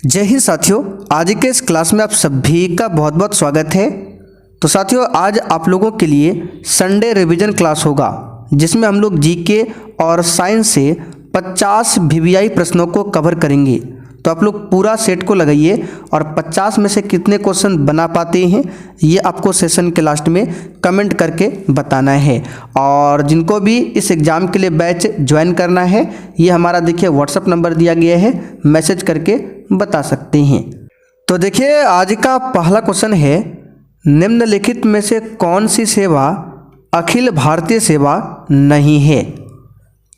जय हिंद साथियों, आज के इस क्लास में आप सभी का बहुत बहुत स्वागत है। तो साथियों, आज आप लोगों के लिए संडे रिवीजन क्लास होगा जिसमें हम लोग जीके और साइंस से 50 वीवीआई प्रश्नों को कवर करेंगे। तो आप लोग पूरा सेट को लगाइए और 50 में से कितने क्वेश्चन बना पाते हैं ये आपको सेशन के लास्ट में कमेंट करके बताना है। और जिनको भी इस एग्ज़ाम के लिए बैच ज्वाइन करना है, ये हमारा देखिए व्हाट्सअप नंबर दिया गया है, मैसेज करके बता सकते हैं। तो देखिए, आज का पहला क्वेश्चन है, निम्नलिखित में से कौन सी सेवा अखिल भारतीय सेवा नहीं है।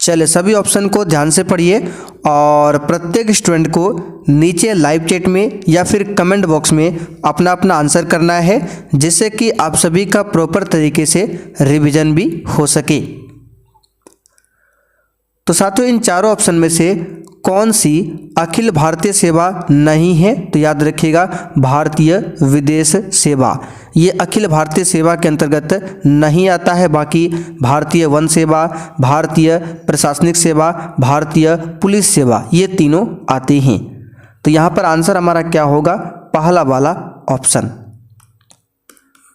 चले सभी ऑप्शन को ध्यान से पढ़िए और प्रत्येक स्टूडेंट को नीचे लाइव चैट में या फिर कमेंट बॉक्स में अपना अपना आंसर करना है, जिससे कि आप सभी का प्रॉपर तरीके से रिवीजन भी हो सके। तो साथियों, इन चारों ऑप्शन में से कौन सी अखिल भारतीय सेवा नहीं है? तो याद रखिएगा, भारतीय विदेश सेवा ये अखिल भारतीय सेवा के अंतर्गत नहीं आता है। बाकी भारतीय वन सेवा, भारतीय प्रशासनिक सेवा, भारतीय पुलिस सेवा ये तीनों आते हैं। तो यहाँ पर आंसर हमारा क्या होगा? पहला वाला ऑप्शन।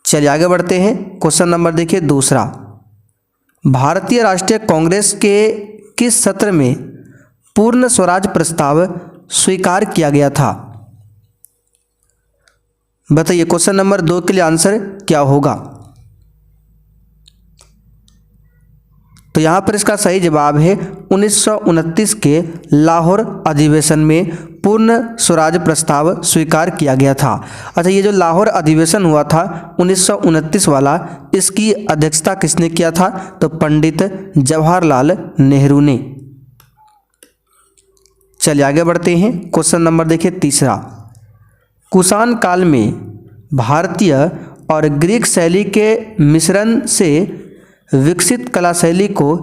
चलिए आगे बढ़ते हैं। क्वेश्चन नंबर देखिए दूसरा, भारतीय राष्ट्रीय कांग्रेस के किस सत्र में पूर्ण स्वराज प्रस्ताव स्वीकार किया गया था? बताइए, क्वेश्चन नंबर 2 के लिए आंसर क्या होगा? तो यहां पर इसका सही जवाब है 1929 के लाहौर अधिवेशन में पूर्ण स्वराज प्रस्ताव स्वीकार किया गया था। अच्छा, ये जो लाहौर अधिवेशन हुआ था 1929 वाला, इसकी अध्यक्षता किसने किया था? तो पंडित जवाहरलाल नेहरू ने। चलिए आगे बढ़ते हैं। क्वेश्चन नंबर देखिए तीसरा, कुषाण काल में भारतीय और ग्रीक शैली के मिश्रण से विकसित कला शैली को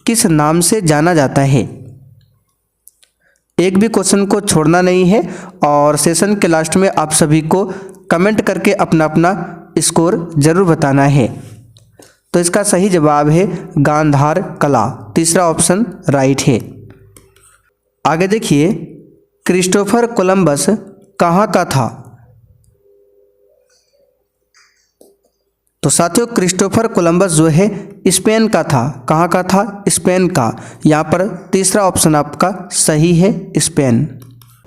किस नाम से जाना जाता है? एक भी क्वेश्चन को छोड़ना नहीं है और सेशन के लास्ट में आप सभी को कमेंट करके अपना अपना स्कोर जरूर बताना है। तो इसका सही जवाब है गांधार कला। तीसरा ऑप्शन राइट है। आगे देखिए, क्रिस्टोफर कोलंबस कहाँ का था? तो साथियों, क्रिस्टोफर कोलंबस जो है स्पेन का था। कहाँ का था? स्पेन का। यहाँ पर तीसरा ऑप्शन आपका सही है, स्पेन।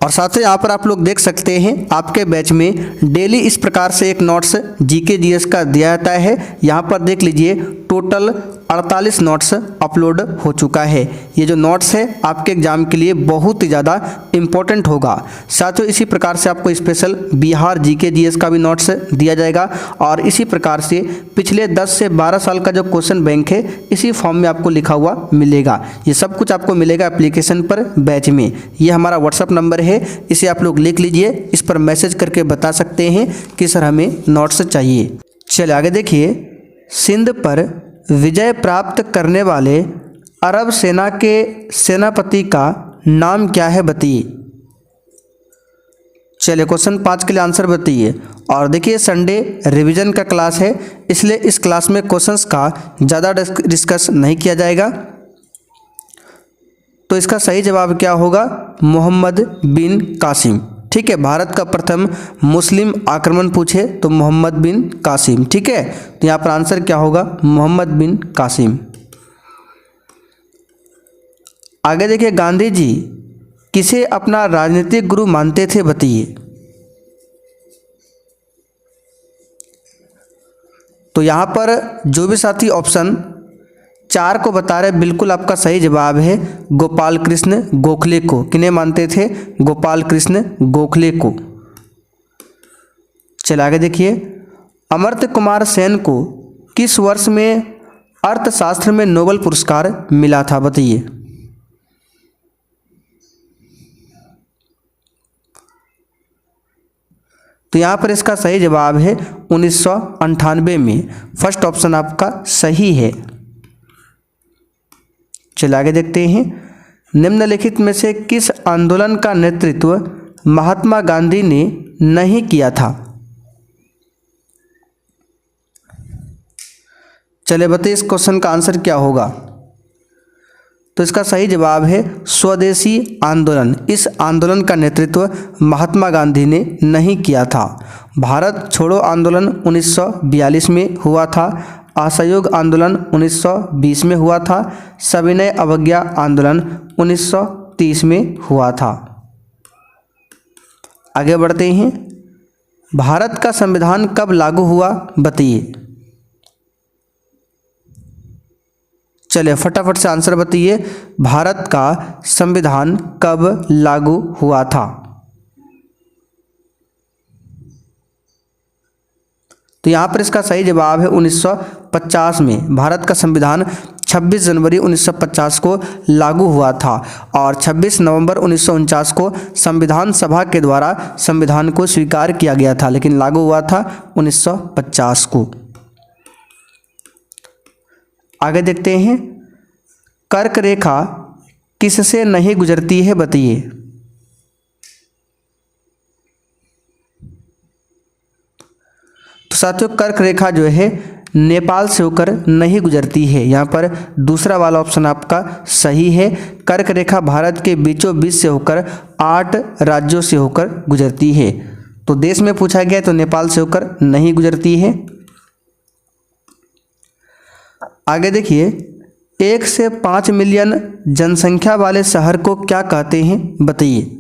और साथियों, यहाँ पर आप लोग देख सकते हैं आपके बैच में डेली इस प्रकार से एक नोट्स जीके जीएस का दिया जाता है। यहाँ पर देख लीजिए, टोटल 48 नोट्स अपलोड हो चुका है। ये जो नोट्स है आपके एग्जाम के लिए बहुत ही ज़्यादा इम्पोर्टेंट होगा। साथियों, इसी प्रकार से आपको स्पेशल बिहार जीके जीएस का भी नोट्स दिया जाएगा और इसी प्रकार से पिछले 10 से 12 साल का जो क्वेश्चन बैंक है इसी फॉर्म में आपको लिखा हुआ मिलेगा। ये सब कुछ आपको मिलेगा एप्लीकेशन पर, बैच में। ये हमारा व्हाट्सअप नंबर है, इसे आप लोग लिख लीजिए, इस पर मैसेज करके बता सकते हैं कि सर हमें नोट्स चाहिए। चलिए आगे देखिए, सिंध पर विजय प्राप्त करने वाले अरब सेना के सेनापति का नाम क्या है? बताइए। चलिए क्वेश्चन 5 के लिए आंसर बताइए। और देखिए, संडे रिवीजन का क्लास है, इसलिए इस क्लास में क्वेश्चंस का ज़्यादा डिस्कस नहीं किया जाएगा। तो इसका सही जवाब क्या होगा? मोहम्मद बिन कासिम। ठीक है, भारत का प्रथम मुस्लिम आक्रमण पूछे तो मोहम्मद बिन कासिम। ठीक है, तो यहाँ पर आंसर क्या होगा? मोहम्मद बिन कासिम। आगे देखिए, गांधी जी किसे अपना राजनीतिक गुरु मानते थे? बताइए। तो यहाँ पर जो भी साथी ऑप्शन 4 को बता रहे, बिल्कुल आपका सही जवाब है गोपाल कृष्ण गोखले को। किन्हें मानते थे? गोपाल कृष्ण गोखले को। चलिए आगे देखिए, अमर्त्य कुमार सेन को किस वर्ष में अर्थशास्त्र में नोबेल पुरस्कार मिला था? बताइए। तो यहाँ पर इसका सही जवाब है 1998 में। फर्स्ट ऑप्शन आपका सही है। चलिए आगे देखते हैं, निम्नलिखित में से किस आंदोलन का नेतृत्व महात्मा गांधी ने नहीं किया था? चलिए बताइए, इस क्वेश्चन का आंसर क्या होगा? तो इसका सही जवाब है स्वदेशी आंदोलन। इस आंदोलन का नेतृत्व महात्मा गांधी ने नहीं किया था। भारत छोड़ो आंदोलन 1942 में हुआ था। असहयोग आंदोलन 1920 में हुआ था। सविनय अवज्ञा आंदोलन 1930 में हुआ था। आगे बढ़ते हैं। भारत का संविधान कब लागू हुआ बताइए। चलिए फटाफट से आंसर बताइए। भारत का संविधान कब लागू हुआ था? तो यहाँ पर इसका सही जवाब है 1950 में। भारत का संविधान 26 जनवरी 1950 को लागू हुआ था और 26 नवंबर 1949 को संविधान सभा के द्वारा संविधान को स्वीकार किया गया था, लेकिन लागू हुआ था 1950 को। आगे देखते हैं। कर्क रेखा किससे नहीं गुजरती है बताइए। तो साथियों कर्क रेखा जो है नेपाल से होकर नहीं गुजरती है। यहाँ पर दूसरा वाला ऑप्शन आपका सही है। कर्क रेखा भारत के बीचों बीच से होकर 8 राज्यों से होकर गुजरती है। तो देश में पूछा गया तो नेपाल से होकर नहीं गुजरती है। आगे देखिए। 1 से 5 मिलियन जनसंख्या वाले शहर को क्या कहते हैं बताइए।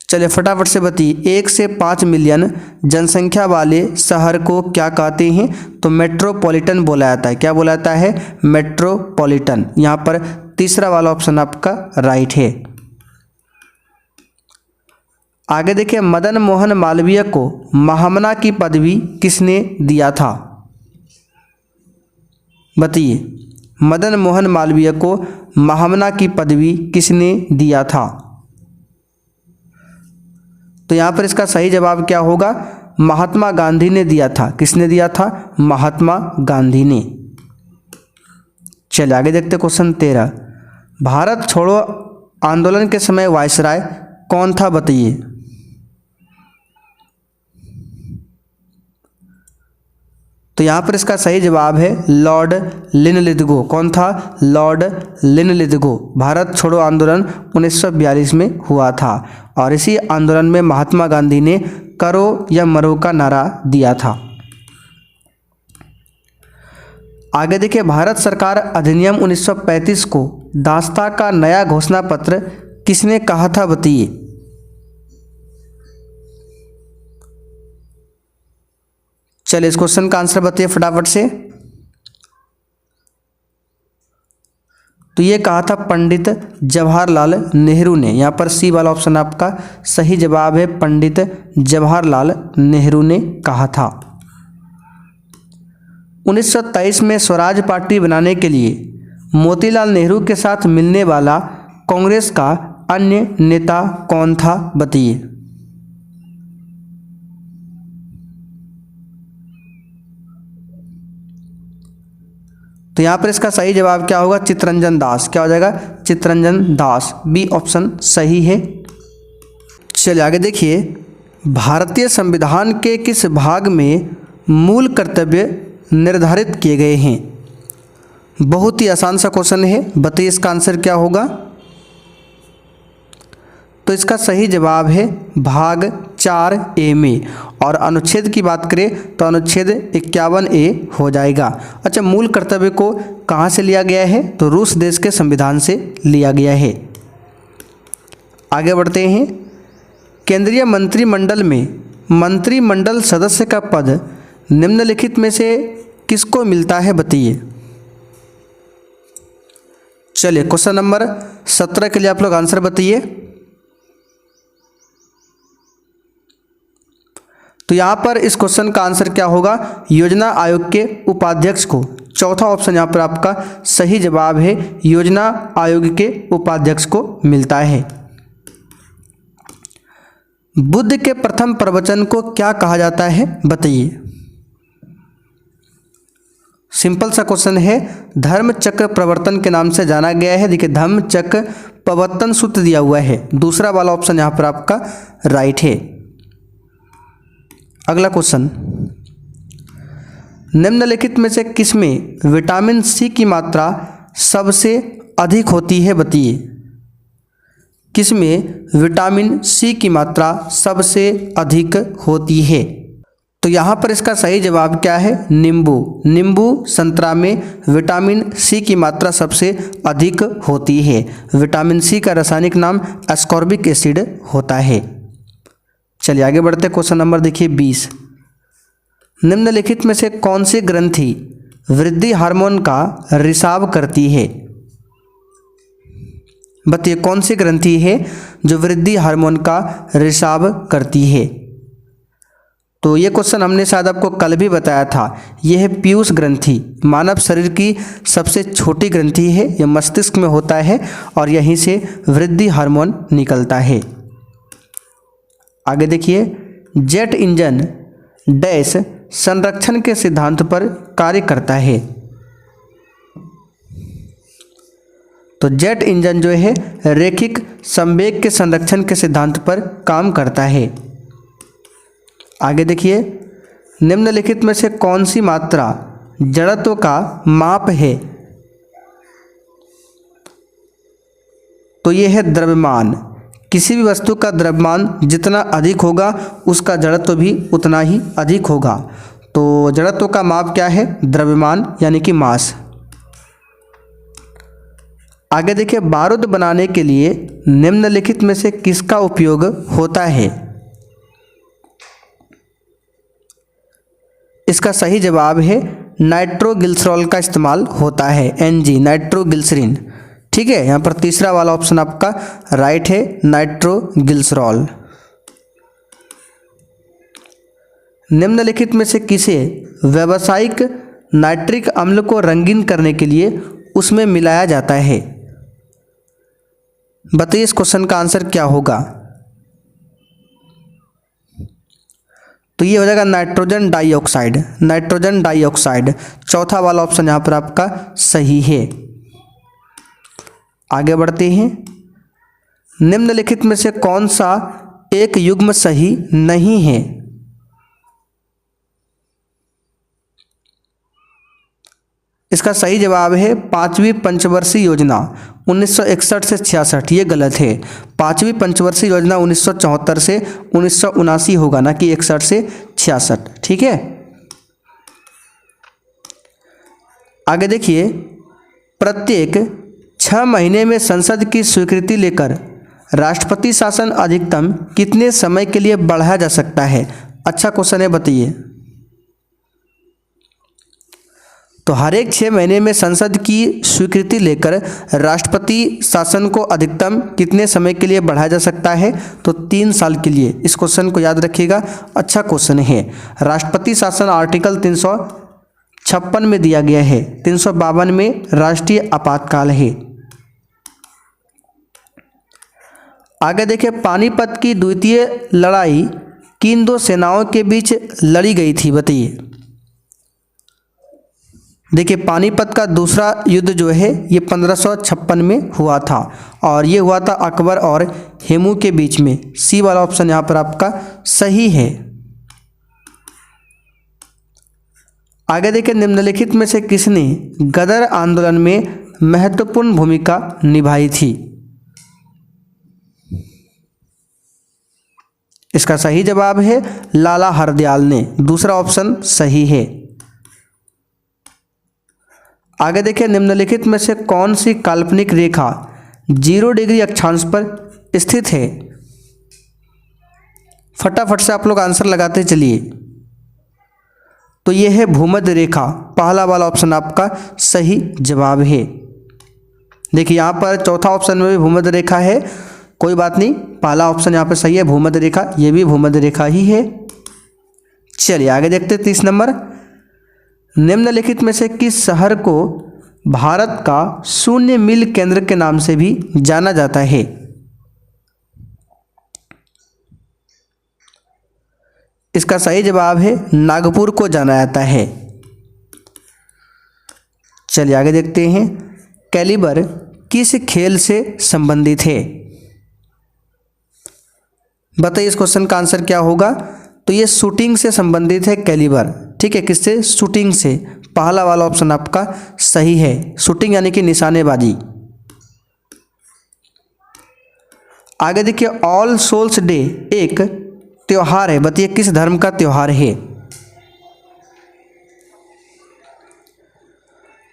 चलिए फटाफट से बताइए। 1 से 5 मिलियन जनसंख्या वाले शहर को क्या कहते हैं? तो मेट्रोपॉलिटन बोला जाता है। क्या बोला जाता है? मेट्रोपॉलिटन। यहाँ पर तीसरा वाला ऑप्शन आपका राइट है। आगे देखिए। मदन मोहन मालवीय को महामना की पदवी किसने दिया था बताइए। मदन मोहन मालवीय को महामना की पदवी किसने दिया था? तो यहाँ पर इसका सही जवाब क्या होगा? महात्मा गांधी ने दिया था। किसने दिया था? महात्मा गांधी ने। चलिए आगे देखते क्वेश्चन 13। भारत छोड़ो आंदोलन के समय वायसराय कौन था बताइए। तो यहाँ पर इसका सही जवाब है लॉर्ड लिनलिथगो। कौन था? Lord Linlithgow. भारत छोड़ो आंदोलन 1942 में हुआ था और इसी आंदोलन में महात्मा गांधी ने करो या मरो का नारा दिया था। आगे देखिए। भारत सरकार अधिनियम 1935 को दास्ता का नया घोषणा पत्र किसने कहा था बताइए। चलिए इस क्वेश्चन का आंसर बताइए फटाफट से। तो ये कहा था पंडित जवाहरलाल नेहरू ने। यहाँ पर सी वाला ऑप्शन आपका सही जवाब है। पंडित जवाहरलाल नेहरू ने कहा था। 1923 में स्वराज पार्टी बनाने के लिए मोतीलाल नेहरू के साथ मिलने वाला कांग्रेस का अन्य नेता कौन था बताइए। तो यहाँ पर इसका सही जवाब क्या होगा? चित्तरंजन दास। क्या हो जाएगा? चित्तरंजन दास। बी ऑप्शन सही है। चलिए आगे देखिए। भारतीय संविधान के किस भाग में मूल कर्तव्य निर्धारित किए गए हैं? बहुत ही आसान सा क्वेश्चन है, बताइए इसका आंसर क्या होगा। तो इसका सही जवाब है भाग 4A में। और अनुच्छेद की बात करें तो अनुच्छेद 51A हो जाएगा। अच्छा, मूल कर्तव्य को कहाँ से लिया गया है? तो रूस देश के संविधान से लिया गया है। आगे बढ़ते हैं। केंद्रीय मंत्रिमंडल में मंत्रिमंडल सदस्य का पद निम्नलिखित में से किसको मिलता है बताइए। चलिए क्वेश्चन नंबर 17 के लिए आप लोग आंसर बताइए। तो यहाँ पर इस क्वेश्चन का आंसर क्या होगा? योजना आयोग के उपाध्यक्ष को। चौथा ऑप्शन यहाँ पर आपका सही जवाब है। योजना आयोग के उपाध्यक्ष को मिलता है। बुद्ध के प्रथम प्रवचन को क्या कहा जाता है बताइए। सिंपल सा क्वेश्चन है। धर्म चक्र प्रवर्तन के नाम से जाना गया है। देखिए धर्म चक्र प्रवर्तन सूत्र दिया हुआ है। दूसरा वाला ऑप्शन यहाँ पर आपका राइट है। अगला क्वेश्चन। निम्नलिखित में से किसमें विटामिन सी की मात्रा सबसे अधिक होती है, बताइए। किसमें विटामिन सी की मात्रा सबसे अधिक होती है? तो यहाँ पर इसका सही जवाब क्या है? नींबू। नींबू संतरा में विटामिन सी की मात्रा सबसे अधिक होती है। विटामिन सी का रासायनिक नाम एस्कॉर्बिक एसिड होता है। चलिए आगे बढ़ते, क्वेश्चन नंबर देखिए 20। निम्नलिखित में से कौन सी ग्रंथि वृद्धि हार्मोन का रिसाव करती है? बताइए कौन सी ग्रंथि है जो वृद्धि हार्मोन का रिसाव करती है? तो ये क्वेश्चन हमने शायद आपको कल भी बताया था। यह है पीयूष ग्रंथि। मानव शरीर की सबसे छोटी ग्रंथि है, यह मस्तिष्क में होता है और यहीं से वृद्धि हार्मोन निकलता है। आगे देखिए, जेट इंजन डैश संरक्षण के सिद्धांत पर कार्य करता है। तो जेट इंजन जो है रैखिक संवेग के संरक्षण के सिद्धांत पर काम करता है। आगे देखिए, निम्नलिखित में से कौन सी मात्रा जड़त्व का माप है? तो यह है द्रव्यमान। किसी भी वस्तु का द्रव्यमान जितना अधिक होगा उसका जड़त्व भी उतना ही अधिक होगा। तो जड़त्व का माप क्या है? द्रव्यमान यानी कि मास। आगे देखिए, बारूद बनाने के लिए निम्नलिखित में से किसका उपयोग होता है? इसका सही जवाब है नाइट्रोग्लिसरॉल का इस्तेमाल होता है। NG nitroglycerine. ठीक है, यहाँ पर तीसरा वाला ऑप्शन आपका राइट है, नाइट्रोग्लिसरॉल। निम्नलिखित में से किसे व्यावसायिक नाइट्रिक अम्ल को रंगीन करने के लिए उसमें मिलाया जाता है? बताइए इस क्वेश्चन का आंसर क्या होगा? तो ये हो जाएगा नाइट्रोजन डाइऑक्साइड। नाइट्रोजन डाइऑक्साइड चौथा वाला ऑप्शन यहाँ पर आपका सही है। आगे बढ़ते हैं, निम्नलिखित में से कौन सा एक युग्म सही नहीं है? इसका सही जवाब है पांचवी पंचवर्षीय योजना 1961 से 66। ये गलत है। पांचवी पंचवर्षीय योजना 1974 से 1979 होगा, ना कि 61 से 66। ठीक है, आगे देखिए, प्रत्येक 6 महीने में संसद की स्वीकृति लेकर राष्ट्रपति शासन अधिकतम कितने समय के लिए बढ़ाया जा सकता है? अच्छा क्वेश्चन है, बताइए। तो हर एक 6 महीने में संसद की स्वीकृति लेकर राष्ट्रपति शासन को अधिकतम कितने समय के लिए बढ़ाया जा सकता है? तो 3 साल के लिए। इस क्वेश्चन को याद रखिएगा, अच्छा क्वेश्चन है। राष्ट्रपति शासन आर्टिकल 356 में दिया गया है, 352 में राष्ट्रीय आपातकाल है। आगे देखिए, पानीपत की द्वितीय लड़ाई किन 2 सेनाओं के बीच लड़ी गई थी? बताइए। देखिए, पानीपत का दूसरा युद्ध जो है ये 1556 में हुआ था और ये हुआ था अकबर और हेमू के बीच में। सी वाला ऑप्शन यहाँ पर आपका सही है। आगे देखिए, निम्नलिखित में से किसने गदर आंदोलन में महत्वपूर्ण भूमिका निभाई थी? इसका सही जवाब है लाला हरदयाल ने। दूसरा ऑप्शन सही है। आगे देखिए, निम्नलिखित में से कौन सी काल्पनिक रेखा 0 डिग्री अक्षांश पर स्थित है? फटाफट से आप लोग आंसर लगाते चलिए। तो यह है भूमध्य रेखा। पहला वाला ऑप्शन आपका सही जवाब है। देखिए, यहाँ पर चौथा ऑप्शन में भी भूमध्य रेखा है, कोई बात नहीं, पहला ऑप्शन यहाँ पर सही है भूमध्य रेखा, ये भी भूमध्य रेखा ही है। चलिए आगे देखते हैं 30 नंबर। निम्नलिखित में से किस शहर को भारत का शून्य मील केंद्र के नाम से भी जाना जाता है? इसका सही जवाब है नागपुर को जाना जाता है। चलिए आगे देखते हैं, कैलिबर किस खेल से संबंधित है? बताइए इस क्वेश्चन का आंसर क्या होगा? तो ये शूटिंग से संबंधित है कैलिबर, ठीक है, किससे? शूटिंग से। पहला वाला ऑप्शन आपका सही है, शूटिंग यानी कि निशानेबाजी। आगे देखिए, ऑल सोल्स डे एक त्योहार है, बताइए किस धर्म का त्योहार है?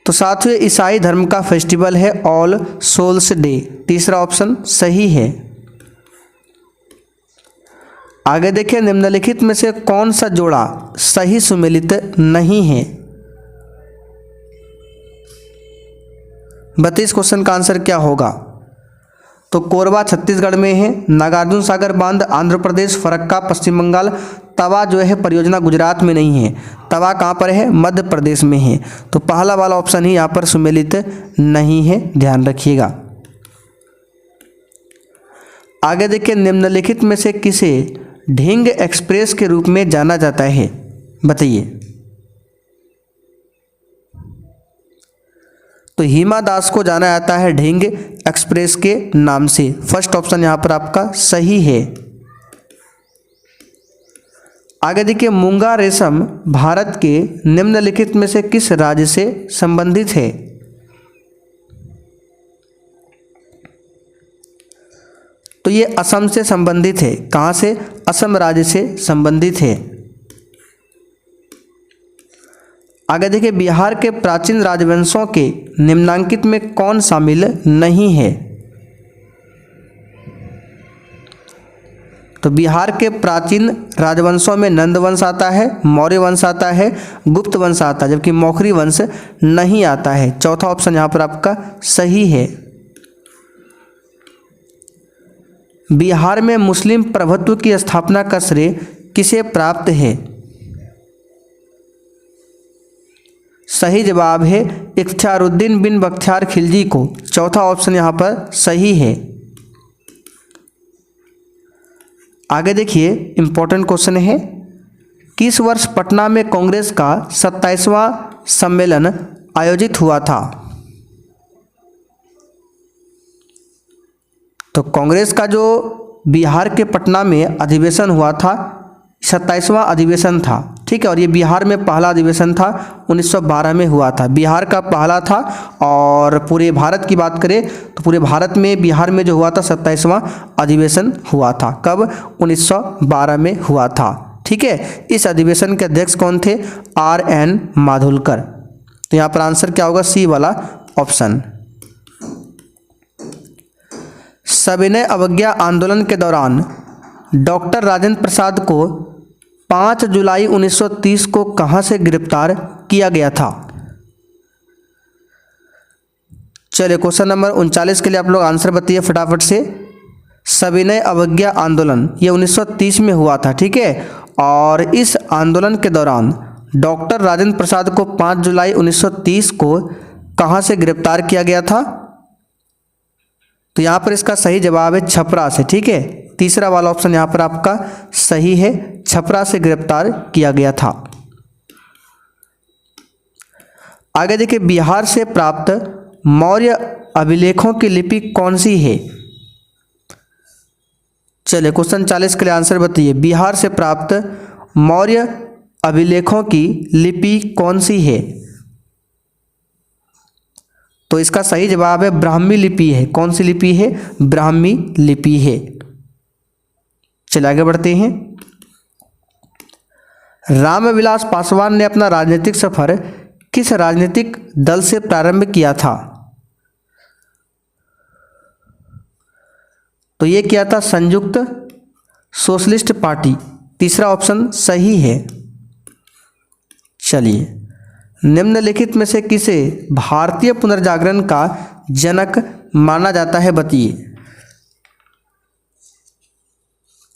तो साथियों ईसाई धर्म का फेस्टिवल है ऑल सोल्स डे, तीसरा ऑप्शन सही है। आगे देखिए, निम्नलिखित में से कौन सा जोड़ा सही सुमेलित नहीं है? बताइए इस क्वेश्चन का आंसर क्या होगा? तो कोरबा छत्तीसगढ़ में है, नागार्जुन सागर बांध आंध्र प्रदेश, फरक्का पश्चिम बंगाल, तवा जो है परियोजना गुजरात में नहीं है, तवा कहाँ पर है? मध्य प्रदेश में है। तो पहला वाला ऑप्शन ही यहाँ पर सुमेलित नहीं है, ध्यान रखिएगा। आगे देखिए, निम्नलिखित में से किसे ढींग एक्सप्रेस के रूप में जाना जाता है? बताइए। तो हिमा दास को जाना जाता है ढींग एक्सप्रेस के नाम से, फर्स्ट ऑप्शन यहाँ पर आपका सही है। आगे देखिए, मूंगा रेशम भारत के निम्नलिखित में से किस राज्य से संबंधित है? तो ये असम से संबंधित है। कहाँ से? असम राज्य से संबंधित है। आगे देखिए, बिहार के प्राचीन राजवंशों के निम्नांकित में कौन शामिल नहीं है? तो बिहार के प्राचीन राजवंशों में नंद वंश आता है, मौर्य वंश आता है, गुप्त वंश आता है, जबकि मौखरी वंश नहीं आता है। चौथा ऑप्शन यहाँ पर आपका सही है। बिहार में मुस्लिम प्रभुत्व की स्थापना का श्रेय किसे प्राप्त है? सही जवाब है इख्तियारुद्दीन बिन बख्तियार खिलजी को, चौथा ऑप्शन यहाँ पर सही है। आगे देखिए, इंपॉर्टेंट क्वेश्चन है, किस वर्ष पटना में कांग्रेस का 27वां सम्मेलन आयोजित हुआ था? तो कांग्रेस का जो बिहार के पटना में अधिवेशन हुआ था 27वां अधिवेशन था, ठीक है, और ये बिहार में पहला अधिवेशन था, 1912 में हुआ था, बिहार का पहला था। और पूरे भारत की बात करें तो पूरे भारत में बिहार में जो हुआ था 27वां अधिवेशन हुआ था, कब? 1912 में हुआ था, ठीक है। इस अधिवेशन के अध्यक्ष कौन थे? RN माधुलकर। तो यहाँ पर आंसर क्या होगा? सी वाला ऑप्शन। सविनय अवज्ञा आंदोलन के दौरान डॉक्टर राजेंद्र प्रसाद को 5 जुलाई 1930 को कहां से गिरफ्तार किया गया था? चलिए क्वेश्चन नंबर 39 के लिए आप लोग आंसर बताइए फटाफट से। सविनय अवज्ञा आंदोलन ये 1930 में हुआ था, ठीक है, और इस आंदोलन के दौरान डॉक्टर राजेंद्र प्रसाद को 5 जुलाई 1930 को कहां से गिरफ्तार किया गया था? तो यहाँ पर इसका सही जवाब है छपरा से, ठीक है, तीसरा वाला ऑप्शन यहाँ पर आपका सही है, छपरा से गिरफ्तार किया गया था। आगे देखिए, बिहार से प्राप्त मौर्य अभिलेखों की लिपि कौन सी है? चलिए क्वेश्चन 40 के लिए आंसर बताइए। बिहार से प्राप्त मौर्य अभिलेखों की लिपि कौन सी है? तो इसका सही जवाब है ब्राह्मी लिपि है। कौन सी लिपि है? ब्राह्मी लिपि है। चलिए आगे बढ़ते हैं। रामविलास पासवान ने अपना राजनीतिक सफर किस राजनीतिक दल से प्रारंभ किया था? तो ये किया था संयुक्त सोशलिस्ट पार्टी, तीसरा ऑप्शन सही है। चलिए, निम्नलिखित में से किसे भारतीय पुनर्जागरण का जनक माना जाता है? बताइए।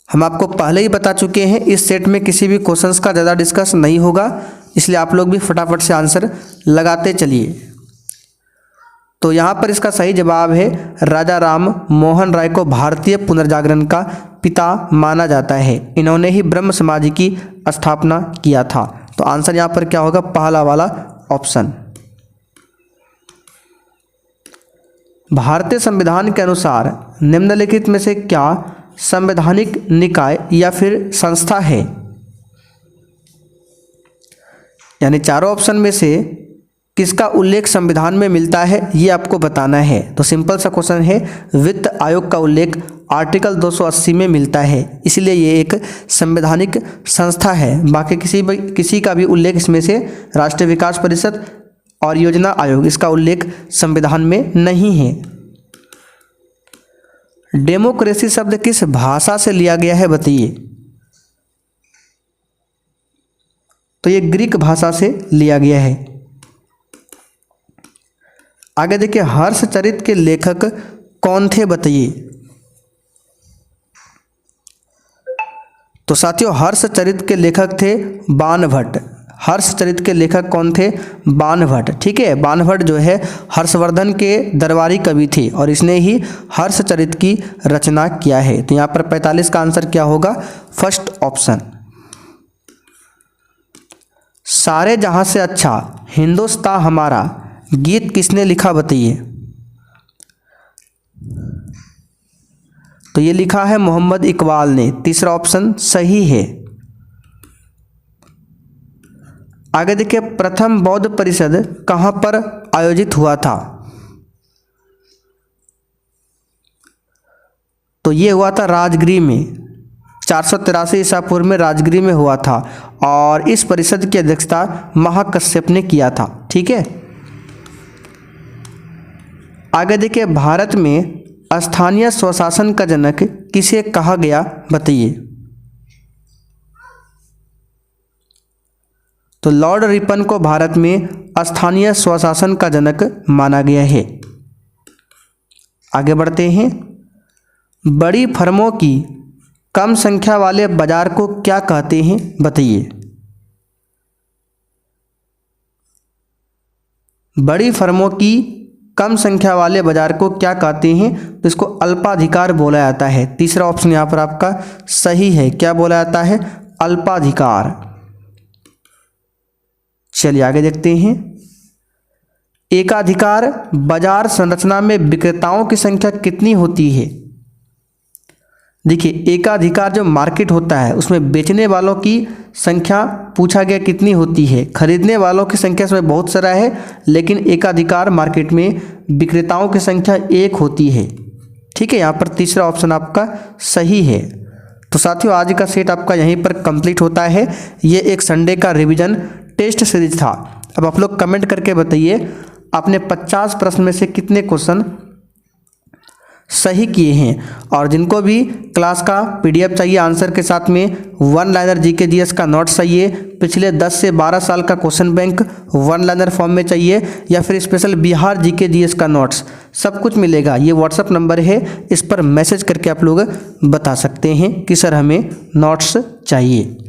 हम आपको पहले ही बता चुके हैं, इस सेट में किसी भी क्वेश्चंस का ज़्यादा डिस्कस नहीं होगा, इसलिए आप लोग भी फटाफट से आंसर लगाते चलिए। तो यहाँ पर इसका सही जवाब है राजा राम मोहन राय को भारतीय पुनर्जागरण का पिता माना जाता है। इन्होंने ही ब्रह्म समाज की स्थापना किया था। तो आंसर यहाँ पर क्या होगा? पहला वाला ऑप्शन। भारतीय संविधान के अनुसार निम्नलिखित में से क्या संवैधानिक निकाय या फिर संस्था है? यानी चारों ऑप्शन में से किसका उल्लेख संविधान में मिलता है ये आपको बताना है। तो सिंपल सा क्वेश्चन है, वित्त आयोग का उल्लेख आर्टिकल 280 में मिलता है, इसलिए ये एक संवैधानिक संस्था है। बाकी किसी का भी उल्लेख इसमें से राष्ट्रीय विकास परिषद और योजना आयोग, इसका उल्लेख संविधान में नहीं है। डेमोक्रेसी शब्द किस भाषा से लिया गया है बताइए। तो ये ग्रीक भाषा से लिया गया है। आगे देखिए, हर्षचरित के लेखक कौन थे बताइए। तो साथियों, हर्षचरित के लेखक थे बाणभट्ट। हर्षचरित के लेखक कौन थे? बाणभट्ट। ठीक है, बाणभट्ट जो है हर्षवर्धन के दरबारी कवि थे और इसने ही हर्षचरित की रचना किया है। तो यहाँ पर 45 का आंसर क्या होगा? First option. सारे जहां से अच्छा हिंदुस्तान हमारा गीत किसने लिखा बताइए। तो ये लिखा है मोहम्मद इकबाल ने। तीसरा ऑप्शन सही है। आगे देखिए, प्रथम बौद्ध परिषद कहां पर आयोजित हुआ था? तो ये हुआ था राजगृह में। 483 ईसा पूर्व में राजगृह में हुआ था और इस परिषद की अध्यक्षता महाकश्यप ने किया था। ठीक है, आगे देखिए, भारत में स्थानीय स्वशासन का जनक किसे कहा गया बताइए। तो लॉर्ड रिपन को भारत में स्थानीय स्वशासन का जनक माना गया है। आगे बढ़ते हैं, बड़ी फर्मों की कम संख्या वाले बाजार को क्या कहते हैं बताइए। बड़ी फर्मों की कम संख्या वाले बाजार को क्या कहते हैं? तो इसको अल्पाधिकार बोला जाता है। तीसरा ऑप्शन यहाँ पर आपका सही है। क्या बोला जाता है? अल्पाधिकार। चलिए आगे देखते हैं, एकाधिकार बाजार संरचना में विक्रेताओं की संख्या कितनी होती है? देखिए, एकाधिकार जो मार्केट होता है उसमें बेचने वालों की संख्या पूछा गया कितनी होती है। खरीदने वालों की संख्या इसमें बहुत सारा है, लेकिन एकाधिकार मार्केट में विक्रेताओं की संख्या 1 होती है। ठीक है, यहाँ पर तीसरा ऑप्शन आपका सही है। तो साथियों, आज का सेट आपका यहीं पर कंप्लीट होता है। ये एक संडे का रिवीजन टेस्ट सीरीज था। अब आप लोग कमेंट करके बताइए आपने 50 प्रश्न में से कितने क्वेश्चन सही किए हैं। और जिनको भी क्लास का पीडीएफ चाहिए आंसर के साथ में, वन लाइनर जीके जीएस का नोट्स चाहिए, पिछले 10 से 12 साल का question bank one liner form में चाहिए, या फिर स्पेशल बिहार जीके जीएस का नोट्स, सब कुछ मिलेगा। ये व्हाट्सअप नंबर है, इस पर मैसेज करके आप लोग बता सकते हैं कि सर हमें नोट्स चाहिए।